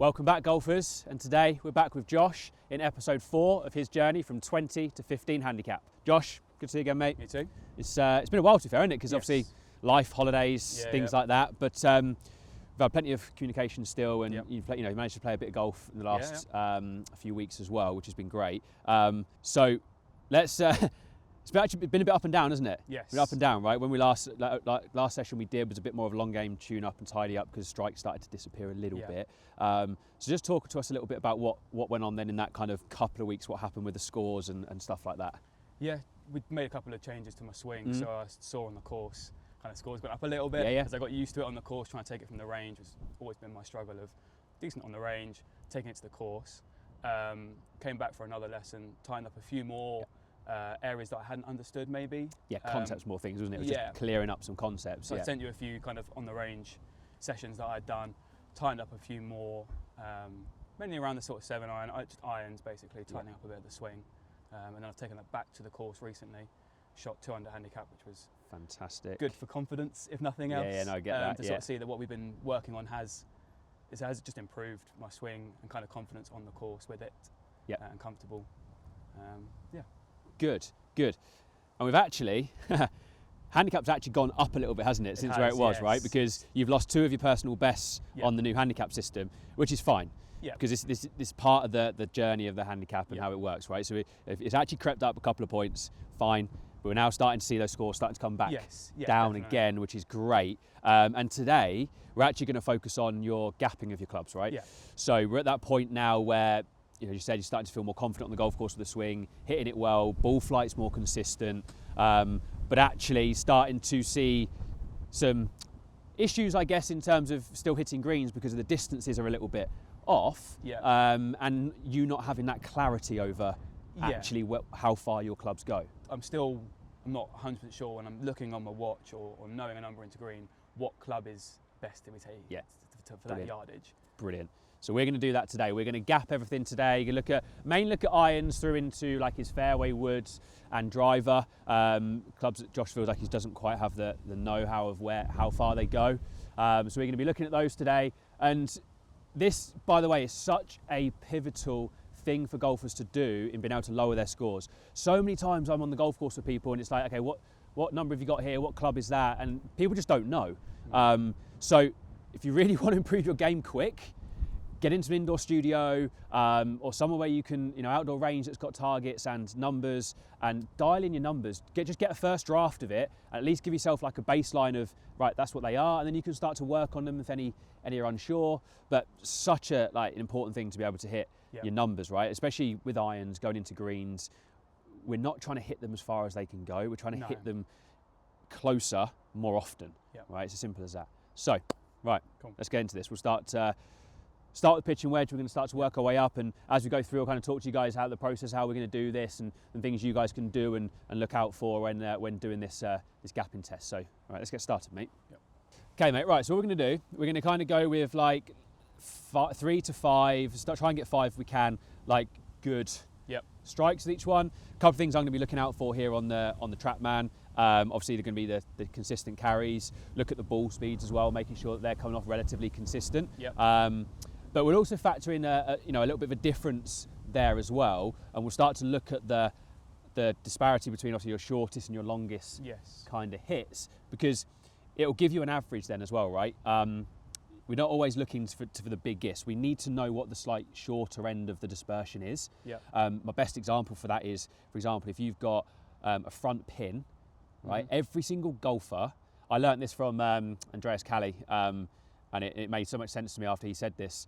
Welcome back, golfers, and today we're back with Josh in episode 4 of his journey from 20 to 15 handicap. Josh, good to see you again, mate. You too. It's been a while, to be fair, hasn't it? Because obviously life, holidays, things like that. But we've had plenty of communication still, and you've managed to play a bit of golf in the last few weeks as well, which has been great. So let's. It's actually been a bit up and down, hasn't it? Yes. Been up and down, right? When we last session we did was a bit more of a long game tune up and tidy up because strikes started to disappear a little bit. So just talk to us a little bit about what went on then in that kind of couple of weeks, what happened with the scores and stuff like that. Yeah, we made a couple of changes to my swing, so I saw on the course kind of scores went up a little bit as I got used to it on the course. Trying to take it from the range has always been my struggle of decent on the range, taking it to the course. Came back for another lesson, tying up a few more areas that I hadn't understood maybe. Yeah, concepts more things, wasn't it? It was just clearing up some concepts. So I sent you a few kind of on the range sessions that I'd done, tightened up a few more, mainly around the sort of 7-iron, just irons basically, tightening up a bit of the swing. And then I've taken that back to the course recently, shot 2 under handicap, which was fantastic. Good for confidence, if nothing else. Yeah, no, I get that. To sort of see that what we've been working on has just improved my swing and kind of confidence on the course with it. And comfortable. Good. And we've actually, handicap's actually gone up a little bit, hasn't it, since where it was, right? Because you've lost 2 of your personal bests on the new handicap system, which is fine. Because this part of the journey of the handicap and how it works, right? So it's actually crept up a couple of points, fine. But we're now starting to see those scores starting to come back down again, which is great. And today, we're actually going to focus on your gapping of your clubs, right? So we're at that point now where, you said you're starting to feel more confident on the golf course with the swing, hitting it well, ball flight's more consistent, but actually starting to see some issues, I guess, in terms of still hitting greens because of the distances are a little bit off, and you not having that clarity over actually how far your clubs go. I'm not 100% sure when I'm looking on my watch or knowing a number into green, what club is best to be taking for that yardage. Brilliant. So we're going to do that today. We're going to gap everything today. You're going to mainly look at irons through into like his fairway woods and driver. Clubs that Josh feels like he doesn't quite have the know-how of how far they go. So we're going to be looking at those today. And this, by the way, is such a pivotal thing for golfers to do in being able to lower their scores. So many times I'm on the golf course with people and it's like, okay, what number have you got here? What club is that? And people just don't know. So if you really want to improve your game quick, get into an indoor studio or somewhere where you can, outdoor range that's got targets and numbers, and dial in your numbers. Just get a first draft of it, and at least give yourself like a baseline of, right, that's what they are, and then you can start to work on them if any are unsure. But such an important thing to be able to hit your numbers, right? Especially with irons going into greens. We're not trying to hit them as far as they can go. We're trying to hit them closer more often, right? It's as simple as that. So, right, let's get into this. We'll start with pitch and wedge. We're going to start to work our way up, and as we go through, I'll kind of talk to you guys how the process, how we're going to do this, and things you guys can do and look out for when doing this gapping test. So, all right, let's get started, mate. Okay, mate. Right. So what we're going to do, we're going to kind of go with like 3 to 5. Try and get 5 if we can. Like good strikes with each one. A couple of things I'm going to be looking out for here on the TrackMan. Obviously, they're going to be the consistent carries. Look at the ball speeds as well, making sure that they're coming off relatively consistent. But we'll also factor in a little bit of a difference there as well, and we'll start to look at the disparity between obviously your shortest and your longest kind of hits, because it will give you an average then as well, right? We're not always looking for the big gifts. We need to know what the slight shorter end of the dispersion is. My best example for that is, for example, if you've got a front pin, right? Every single golfer, I learned this from Andreas Calli, and it made so much sense to me after he said this.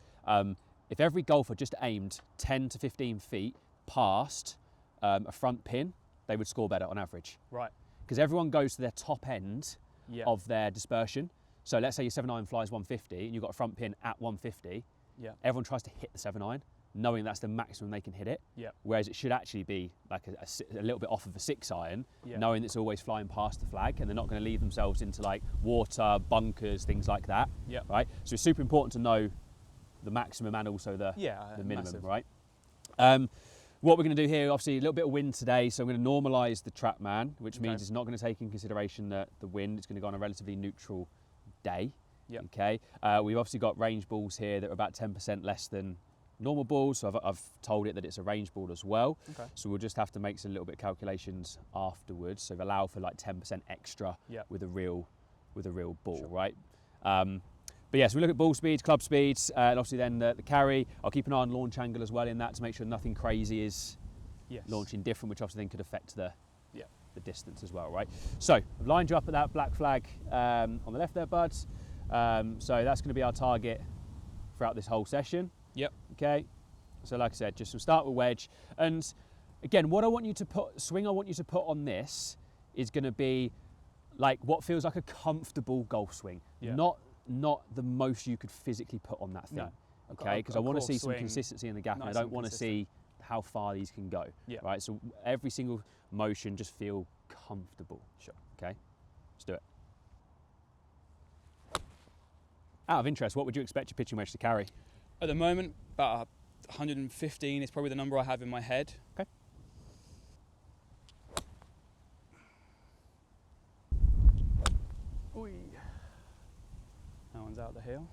If every golfer just aimed 10 to 15 feet past a front pin, they would score better on average. Right. Because everyone goes to their top end of their dispersion. So let's say your 7-iron flies 150 and you've got a front pin at 150. Everyone tries to hit the 7-iron, knowing that's the maximum they can hit it. Whereas it should actually be like a little bit off of a 6-iron, knowing it's always flying past the flag, and they're not going to leave themselves into like water, bunkers, things like that. Right. So it's super important to know the maximum and also the minimum. Massive. Right. What we're going to do here, obviously a little bit of wind today, so I'm going to normalise the TrackMan, which means it's not going to take in consideration the wind. It's going to go on a relatively neutral day. Yep. Okay, we've obviously got range balls here that are about 10% less than normal balls, so I've told it that it's a range ball as well. Okay. So we'll just have to make some little bit of calculations afterwards. So allow for like 10% extra with a real ball, Sure. right? But yes, we look at ball speeds, club speeds, and obviously then the carry. I'll keep an eye on launch angle as well in that to make sure nothing crazy is launching different, which obviously then could affect the distance as well, right? So I've lined you up at that black flag on the left there, buds. So that's going to be our target throughout this whole session. Yep. Okay. So like I said, just we'll start with wedge. And again, what I want you to put, swing I want you to put on this is going to be like what feels like a comfortable golf swing, not the most you could physically put on that thing. No. Okay, because I want to see some consistency in the gap, and I don't want to see how far these can go. Right. So every single motion just feel comfortable. Sure. Okay. Let's do it. Out of interest, what would you expect your pitching wedge to carry? At the moment, about 115 is probably the number I have in my head. Okay. Oy. That one's out the hill.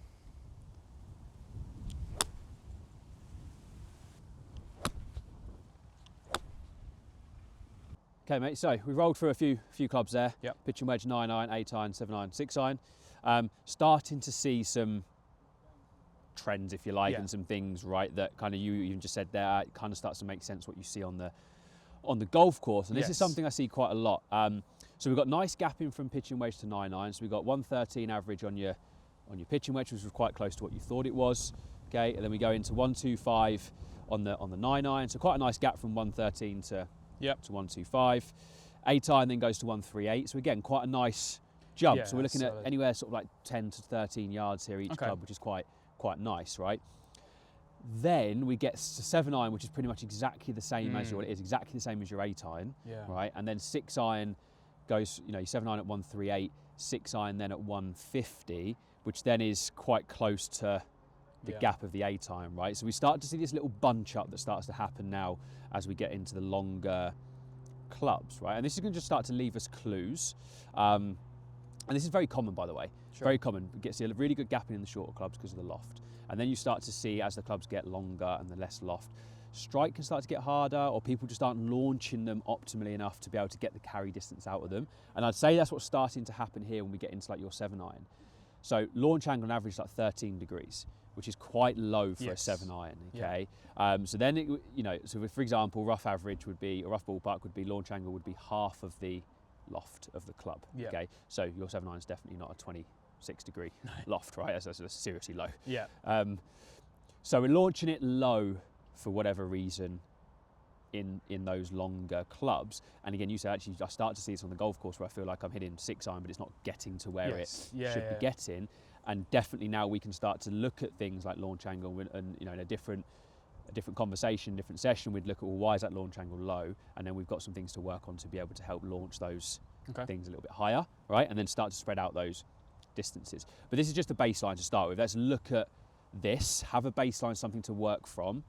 Okay, mate, so we rolled through a few clubs there. Yep. Pitching wedge, 9-iron, 8-iron, 7-iron, 6-iron. Starting to see some trends, if you like, and some things, right, that kind of you even just said there, it kind of starts to make sense what you see on the golf course. And this is something I see quite a lot. So we've got nice gapping from pitching wedge to 9-iron. So we've got 113 average on your pitching wedge, which was quite close to what you thought it was. Okay, and then we go into 125 on the 9-iron. So quite a nice gap from 113 to 125. 8-iron then goes to 138. So again, quite a nice jump. Yeah, so we're looking at anywhere sort of like 10 to 13 yards here each club, which is quite nice, right? Then we get to 7-iron, which is pretty much exactly the same as your, it is exactly the same as your 8-iron, right? And then 6-iron goes, you know, your 7-iron at 138, 6-iron then at 150, which then is quite close to the gap of the 8-iron, right? So we start to see this little bunch up that starts to happen now as we get into the longer clubs, right? And this is going to just start to leave us clues. And this is very common, by the way. Sure. Very common. We get to see a really good gapping in the shorter clubs because of the loft. And then you start to see, as the clubs get longer and the less loft, strike can start to get harder, or people just aren't launching them optimally enough to be able to get the carry distance out of them. And I'd say that's what's starting to happen here when we get into like your 7-iron. So launch angle on average is like 13 degrees, which is quite low for a 7-iron, okay? So then, you know, so for example, rough average would be, a rough ballpark would be, launch angle would be half of the loft of the club, okay? So your 7-iron is definitely not a 26 degree loft, right? That's seriously low. So we're launching it low for whatever reason in those longer clubs. And again, you say actually I start to see this on the golf course where I feel like I'm hitting 6-iron, but it's not getting to where it should be getting. And definitely now we can start to look at things like launch angle, and you know, in a different conversation, different session, we'd look at, well, why is that launch angle low? And then we've got some things to work on to be able to help launch those things a little bit higher, right? And then start to spread out those distances. But this is just a baseline to start with. Let's look at this, have a baseline, something to work from.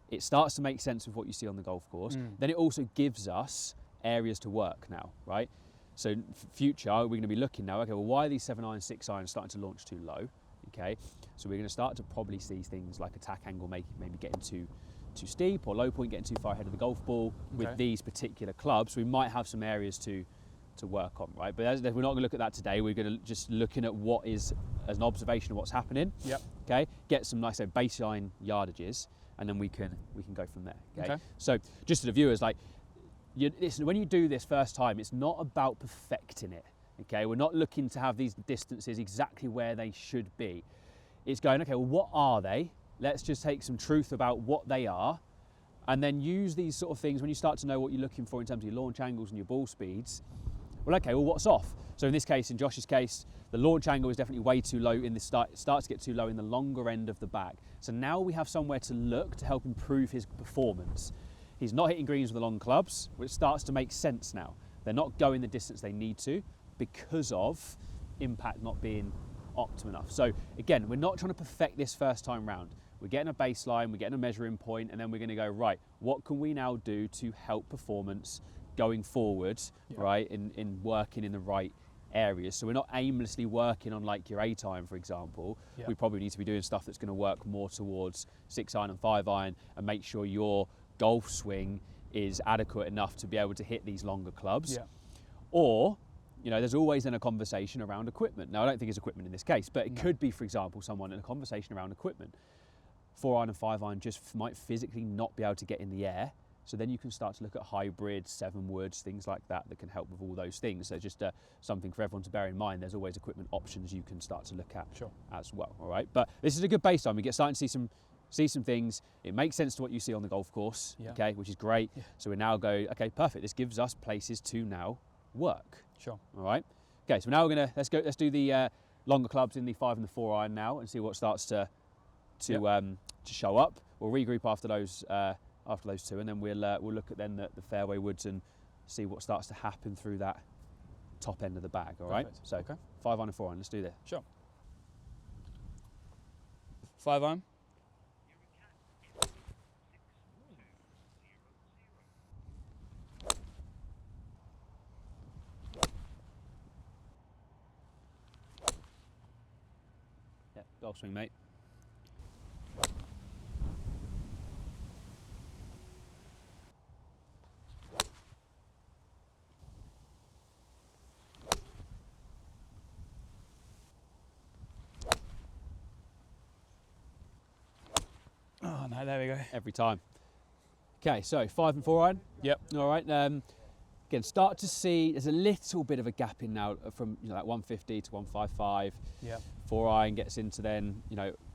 It starts to make sense of what you see on the golf course. Then it also gives us areas to work now, right? So future, we're going to be looking now, okay, well, why are these 7-iron, 6-iron starting to launch too low? Okay, so we're going to start to probably see things like attack angle maybe getting too steep, or low point getting too far ahead of the golf ball with these particular clubs. We might have some areas to work on, right? But we're not going to look at that today. We're going to just looking at what is as an observation of what's happening. Okay, get some nice baseline yardages, and then we can go from there. Okay. So just to the viewers, like, listen, when you do this first time, it's not about perfecting it. Okay, we're not looking to have these distances exactly where they should be. It's going, okay, well, what are they? Let's just take some truth about what they are, and then use these sort of things when you start to know what you're looking for in terms of your launch angles and your ball speeds. Well, okay, well, what's off? So in this case, in Josh's case, the launch angle is definitely way too low in the start. It starts to get too low in the longer end of the bag. So now we have somewhere to look to help improve his performance. He's not hitting greens with the long clubs, which starts to make sense now. They're not going the distance they need to because of impact not being optimum enough. So again, we're not trying to perfect this first time round. We're getting a baseline, we're getting a measuring point, and then we're going to go, right, what can we now do to help performance going forward, right, in working in the right areas. So we're not aimlessly working on like your 8-iron, for example. Yeah. We probably need to be doing stuff that's going to work more towards 6-iron and 5-iron, and make sure your golf swing is adequate enough to be able to hit these longer clubs. Yeah. Or, you know, there's always then a conversation around equipment. Now, I don't think it's equipment in this case, but it could be, for example, someone in a conversation around equipment. 4-iron and 5-iron just might physically not be able to get in the air. So then you can start to look at hybrids, 7-woods, things like that can help with all those things. So just something for everyone to bear in mind. There's always equipment options you can start to look at as well. All right, but this is a good baseline. We get starting to see some things. It makes sense to what you see on the golf course, okay, which is great. Yeah. So we now go, okay, perfect. This gives us places to now work. Sure. All right. Okay, so now we're gonna let's do the longer clubs in the 5 and the 4-iron now, and see what starts to show up. We'll regroup after those two, and then we'll look at then the fairway woods and see what starts to happen through that top end of the bag. All right. So 5-iron and 4-iron. Let's do this. Sure. 5-iron. Yeah, golf swing, mate. Oh no, there we go. Every time. Okay, so 5 and 4-iron. Yep. All right. Again, start to see there's a little bit of a gap in now from like 150 to 155. Yeah. 4-iron gets into then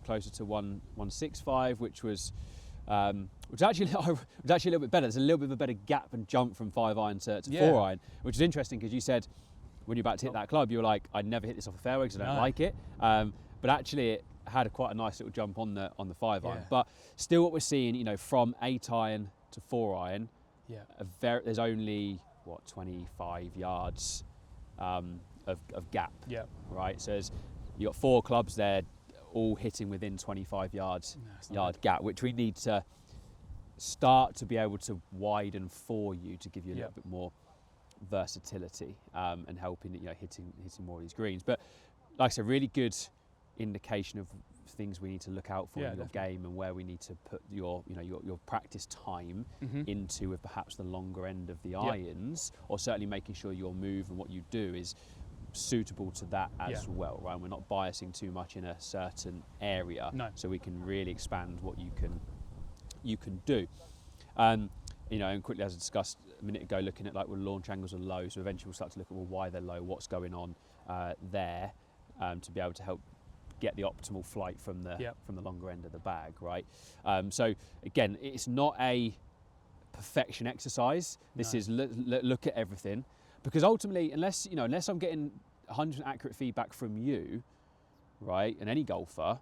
closer to 165, which was actually a little bit better. There's a little bit of a better gap and jump from 5-iron to 4-iron, which is interesting because you said when you're about to hit that club, you were like, I'd never hit this off the fairway because I don't like it. But actually, it had quite a nice little jump on the 5-iron. Yeah. But still, what we're seeing, from 8-iron to 4-iron, there's only 25 yards of gap. Yeah. Right. So you got 4 clubs there, all hitting within 25 yard gap, which we need to start to be able to widen for you to give you a little bit more versatility and helping hitting more of these greens. But like I said, really good indication of things we need to look out for in your game, and where we need to put your practice time into, with perhaps the longer end of the irons, or certainly making sure your move and what you do is suitable to that as well, right? We're not biasing too much in a certain area, so we can really expand what you can do. And quickly, as I discussed a minute ago, looking at launch angles are low, so eventually we'll start to look at why they're low, what's going on there, to be able to help get the optimal flight from the longer end of the bag, right? So again, it's not a perfection exercise. This is look at everything, because ultimately, unless I'm getting 100% accurate feedback from you, right, and any golfer,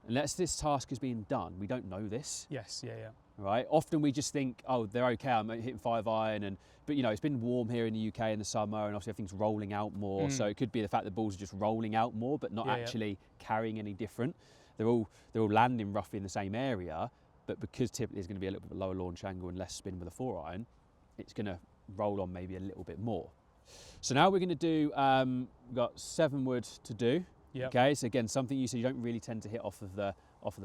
unless this task is being done, we don't know this. Yes, yeah. Right. Often we just think, oh, they're okay. I'm hitting 5-iron, but it's been warm here in the UK in the summer, and obviously everything's rolling out more. So it could be the fact that balls are just rolling out more, but not actually carrying any different. They're all landing roughly in the same area, but because typically there's going to be a little bit lower launch angle and less spin with a 4-iron, it's going to roll on maybe a little bit more. So now we're going to do. We've got 7-wood to do. Yep. Okay. So again, something you said you don't really tend to hit off of the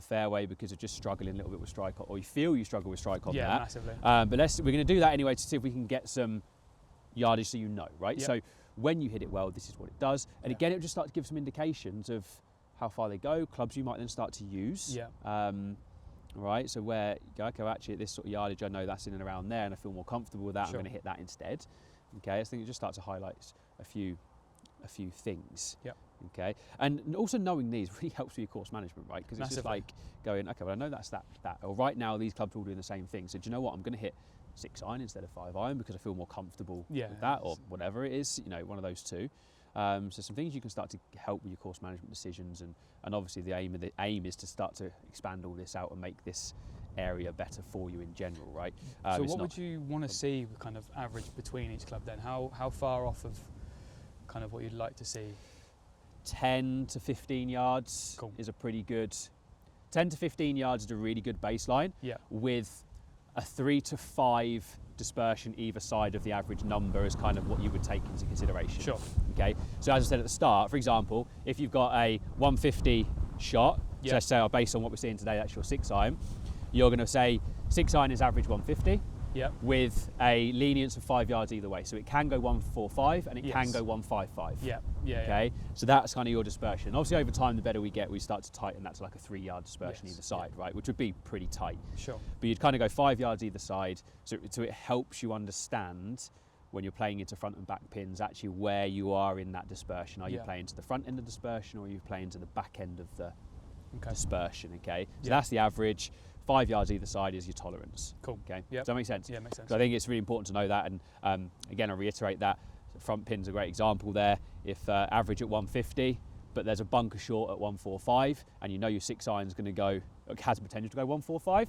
fairway because of just struggling a little bit with strike, or you feel you struggle with strike on that. Yeah, massively. But we're going to do that anyway to see if we can get some yardage, so right? Yep. So when you hit it well, this is what it does. And again, it'll just start to give some indications of how far they go, clubs you might then start to use. Yeah. Right. So where you go, okay, well, actually at this sort of yardage, I know that's in and around there, and I feel more comfortable with that. Sure. I'm going to hit that instead. Okay. I think it just starts to highlight a few things. Yeah. Okay, and also knowing these really helps with your course management, right? Because it's just like going, okay, well I know that's that. Or right now these clubs are all doing the same thing. So do you know what? I'm going to hit 6-iron instead of 5-iron because I feel more comfortable with that, or whatever it is. One of those two. So some things you can start to help with your course management decisions, and obviously the aim is to start to expand all this out and make this area better for you in general, right? So what would you want to see kind of average between each club then? How far off of kind of what you'd like to see? 10 to 15 yards is a pretty good. 10 to 15 yards is a really good baseline. Yeah. With a 3 to 5 dispersion either side of the average number is kind of what you would take into consideration. Sure. Okay. So as I said at the start, for example, if you've got a 150 shot, so let's say based on what we're seeing today, that's your 6-iron, you're going to say 6-iron is average 150. Yep. With a lenience of 5 yards either way. So it can go 145 and it can go 155. Yeah. Okay. So that's kind of your dispersion. Obviously over time, the better we get, we start to tighten that to like a 3-yard dispersion either side, right? Which would be pretty tight. Sure. But you'd kind of go 5 yards either side. So it helps you understand when you're playing into front and back pins, actually where you are in that dispersion. Are you playing to the front end of the dispersion or are you playing to the back end of the dispersion? Okay. So that's the average. 5 yards either side is your tolerance. Cool. Okay. Yep. Does that make sense? Yeah, it makes sense. So I think it's really important to know that. And again, I reiterate that front pin's a great example there. If average at 150, but there's a bunker short at 145, and you know your 6-iron's going to go, has potential to go 145,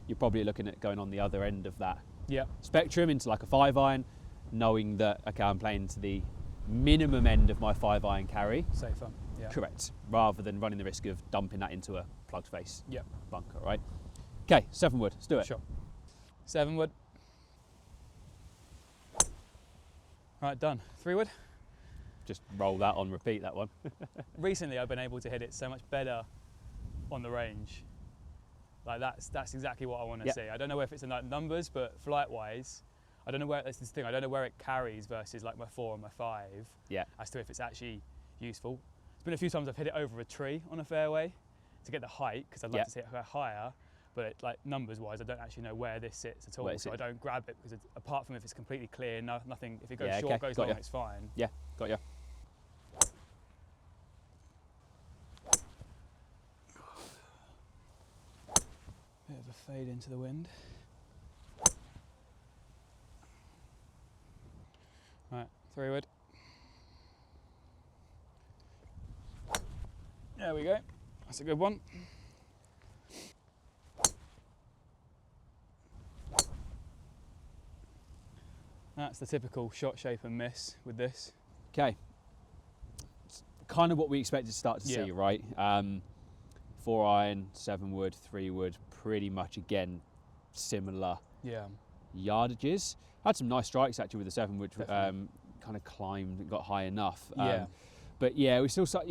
you're probably looking at going on the other end of that spectrum into like a 5-iron, knowing that, okay, I'm playing to the minimum end of my 5-iron carry. Safer. Yeah. Correct. Rather than running the risk of dumping that into a plugged face Yep. bunker, right? Okay, 7-wood, let's do it. Sure. 7-wood. Right, done. 3-wood. Just roll that on repeat, that one. Recently, I've been able to hit it so much better on the range. Like that's exactly what I want to see. I don't know if it's in like numbers, but flight-wise, I don't know where. That's this thing. I don't know where it carries versus like my 4 and my 5. Yeah. As to if it's actually useful. There's been a few times I've hit it over a tree on a fairway to get the height because I'd like to see it go higher. But like numbers-wise, I don't actually know where this sits at all, so I don't grab it because apart from if it's completely clear, nothing. If it goes short, goes long, it's fine. Yeah, got you. Bit of a fade into the wind. Right, 3-wood. There we go. That's a good one. That's the typical shot shape and miss with this. Okay. It's kind of what we expected to start to see, right? 4-iron, 7-wood, 3-wood, pretty much again similar yardages. Had some nice strikes actually with the 7-wood, kind of climbed and got high enough. But yeah, we still, still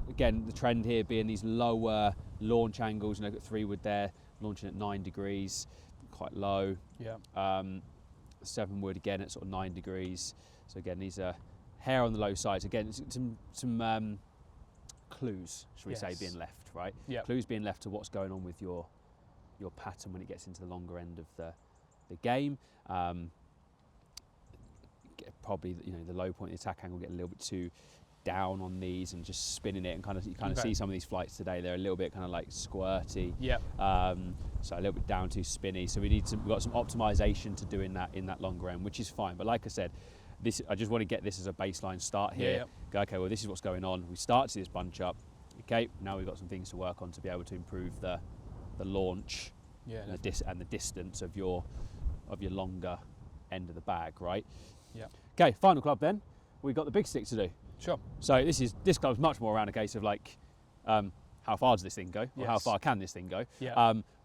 again the trend here being these lower launch angles. You know, got 3-wood there, launching at 9 degrees, quite low. 7-wood again at sort of 9 degrees. So again, these are hair on the low side. Again, some clues, should we say, being left, right? Clues being left to what's going on with your pattern when it gets into the longer end of the game. Probably, the low point of the attack angle get a little bit too down on these and just spinning it, and you kind of see some of these flights today. They're a little bit kind of like squirty. So a little bit down too spinny. So we've got some optimization to do in that longer end, which is fine. But like I said, I just want to get this as a baseline start here. Go, okay, well, this is what's going on. We start to see this bunch up. Okay, now we've got some things to work on to be able to improve the launch and the distance of your longer end of the bag, right? Okay, final club then. We've got the big stick to do. Sure. So this club's much more around a case of like, how far does this thing go, or how far can this thing go?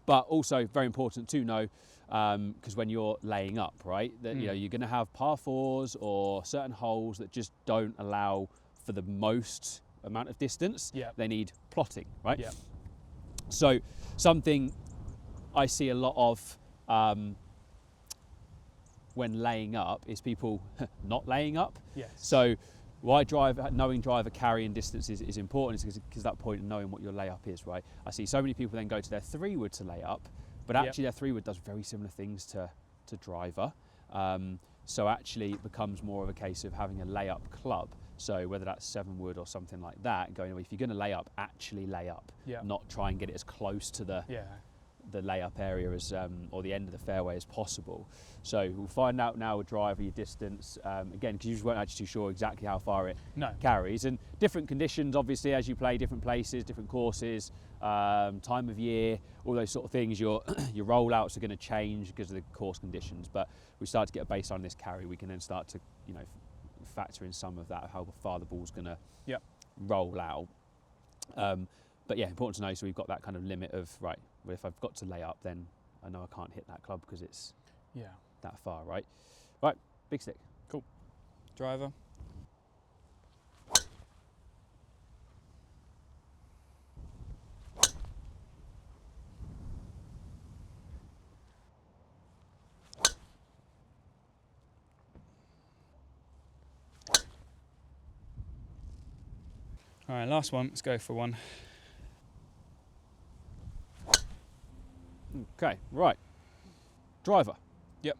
But also very important to know, because when you're laying up, right, that you're going to have par 4s or certain holes that just don't allow for the most amount of distance. They need plotting, right? So something I see a lot of when laying up is people not laying up. So why knowing driver carry and distance is important is because that point of knowing what your layup is, right? I see so many people then go to their 3-wood to lay up, but actually their 3-wood does very similar things to driver. So actually it becomes more of a case of having a layup club. So whether that's 7-wood or something like that, going, if you're going to lay up, actually lay up, not try and get it as close to the layup area as or the end of the fairway as possible. So we'll find out now with driver your distance, again, because you just weren't actually too sure exactly how far it carries, and different conditions obviously as you play different places, different courses, time of year, all those sort of things. Your rollouts are going to change because of the course conditions, but we start to get a baseline on this carry, we can then start to factor in some of that, how far the ball's going to roll out. But yeah, important to know, so we've got that kind of limit of, right, well, if I've got to lay up, then I know I can't hit that club because it's that far, right? Right, big stick. Cool. Driver. All right, last one. Let's go for one. Okay, right. Driver. Yep.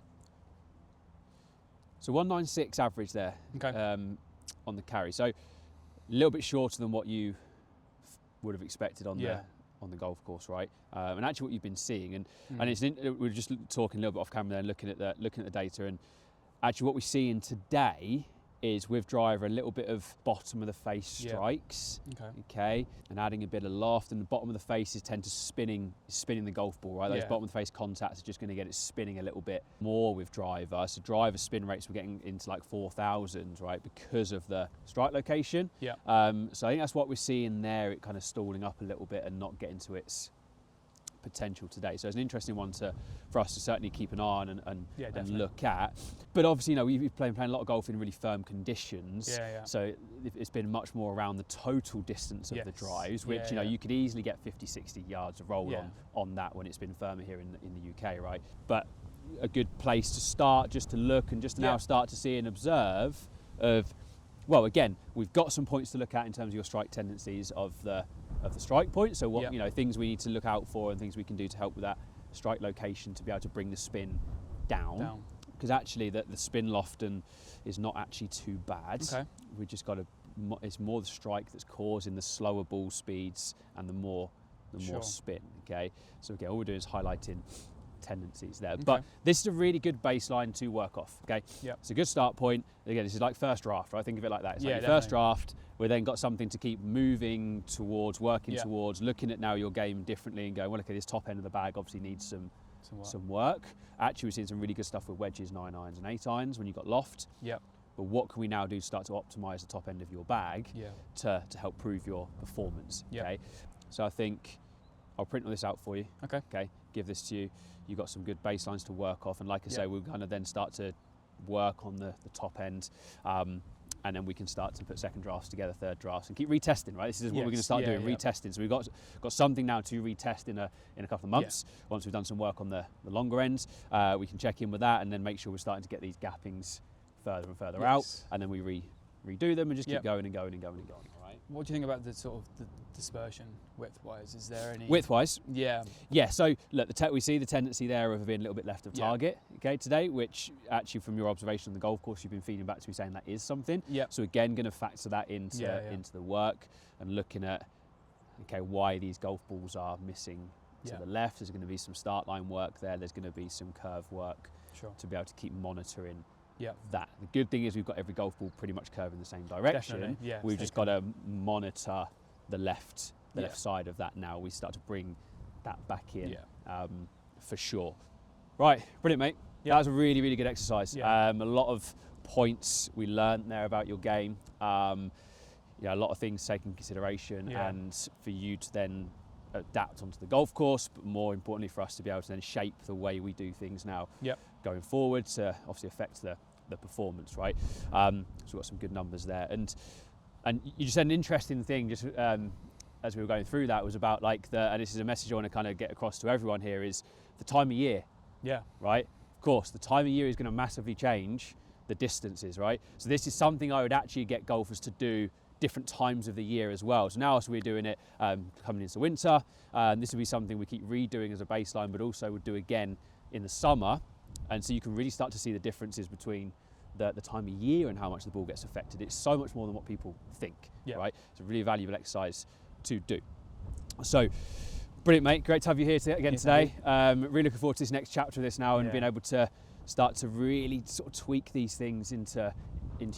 So 196 average there. Okay. On the carry. So a little bit shorter than what you would have expected on the golf course, right? And actually what you've been seeing, and we were just talking a little bit off camera there, and looking at the data, and actually what we're seeing today is with driver a little bit of bottom of the face strikes, okay, and adding a bit of loft, and the bottom of the face is tend to spinning the golf ball, right? Those bottom of the face contacts are just going to get it spinning a little bit more with driver. So driver spin rates were getting into like 4,000, right, because of the strike location. Yeah. So I think that's what we're seeing there. It kind of stalling up a little bit and not getting to its potential today. So it's an interesting one for us to certainly keep an eye on and look at. But obviously, you know, we've been playing a lot of golf in really firm conditions. So it's been much more around the total distance of the drives, which you know you could easily get 50, 60 yards of roll on that when it's been firmer here in the UK, right? But a good place to start, just to look and just to now start to see and observe of, well, again, we've got some points to look at in terms of your strike tendencies of the strike point. So what you know, things we need to look out for and things we can do to help with that strike location to be able to bring the spin down. Because actually the spin loft is not actually too bad. We just got to, it's more the strike that's causing the slower ball speeds and the more spin. Okay, so again, all we're doing is highlighting tendencies there. But this is a really good baseline to work off. Okay, it's a good start point. Again, this is like first draft, right? Think of it like that. It's like your first draft. We then got something to keep moving towards, working towards, looking at now your game differently and going, well, okay, this top end of the bag obviously needs some work. Actually, we're seeing some really good stuff with wedges, 9 irons and 8 irons when you've got loft. But what can we now do to start to optimise the top end of your bag to help prove your performance? Okay, so I think I'll print all this out for you. Okay, give this to you. You've got some good baselines to work off, and like I say, we'll kind of then start to work on the top end, and then we can start to put second drafts together, third drafts, and keep retesting. Right, this is what we're going to start doing, retesting. So we've got something now to retest in a couple of months. Once we've done some work on the longer ends, we can check in with that, and then make sure we're starting to get these gappings further and further out, and then we redo them and just keep going and going and going and going. What do you think about the sort of the dispersion width-wise? Is there any... Width-wise? Yeah, so look, we see the tendency there of being a little bit left of target, okay, today, which actually from your observation on the golf course, you've been feeding back to me saying that is something. So again, going to factor that into the work and looking at, okay, why these golf balls are missing to the left. There's going to be some start line work there. There's going to be some curve work to be able to keep monitoring that. The good thing is we've got every golf ball pretty much curving the same direction. We've just got to monitor the left side of that now. We start to bring that back in for sure. Right, brilliant, mate. That was a really, really good exercise. A lot of points we learned there about your game. A lot of things taken into consideration, and for you to then adapt onto the golf course, but more importantly for us to be able to then shape the way we do things now going forward to obviously affect the performance, right? So we've got some good numbers there, and you just said an interesting thing just as we were going through that was about like and this is a message I want to kind of get across to everyone here, is the time of year. Right, of course the time of year is going to massively change the distances, right? So this is something I would actually get golfers to do different times of the year as well. So now as we're doing it coming into winter, this will be something we keep redoing as a baseline, but also would do again in the summer. And so you can really start to see the differences between the time of year and how much the ball gets affected. It's so much more than what people think, right? It's a really valuable exercise to do. So, brilliant, mate. Great to have you here again today. Really looking forward to this next chapter of this now and being able to start to really sort of tweak these things into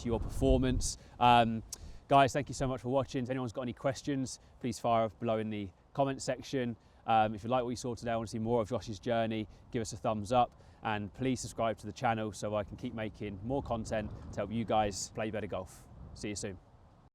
your performance. Guys, thank you so much for watching. If anyone's got any questions, please fire below in the comment section. If you like what you saw today, I want to see more of Josh's journey, give us a thumbs up, and please subscribe to the channel so I can keep making more content to help you guys play better golf. See you soon.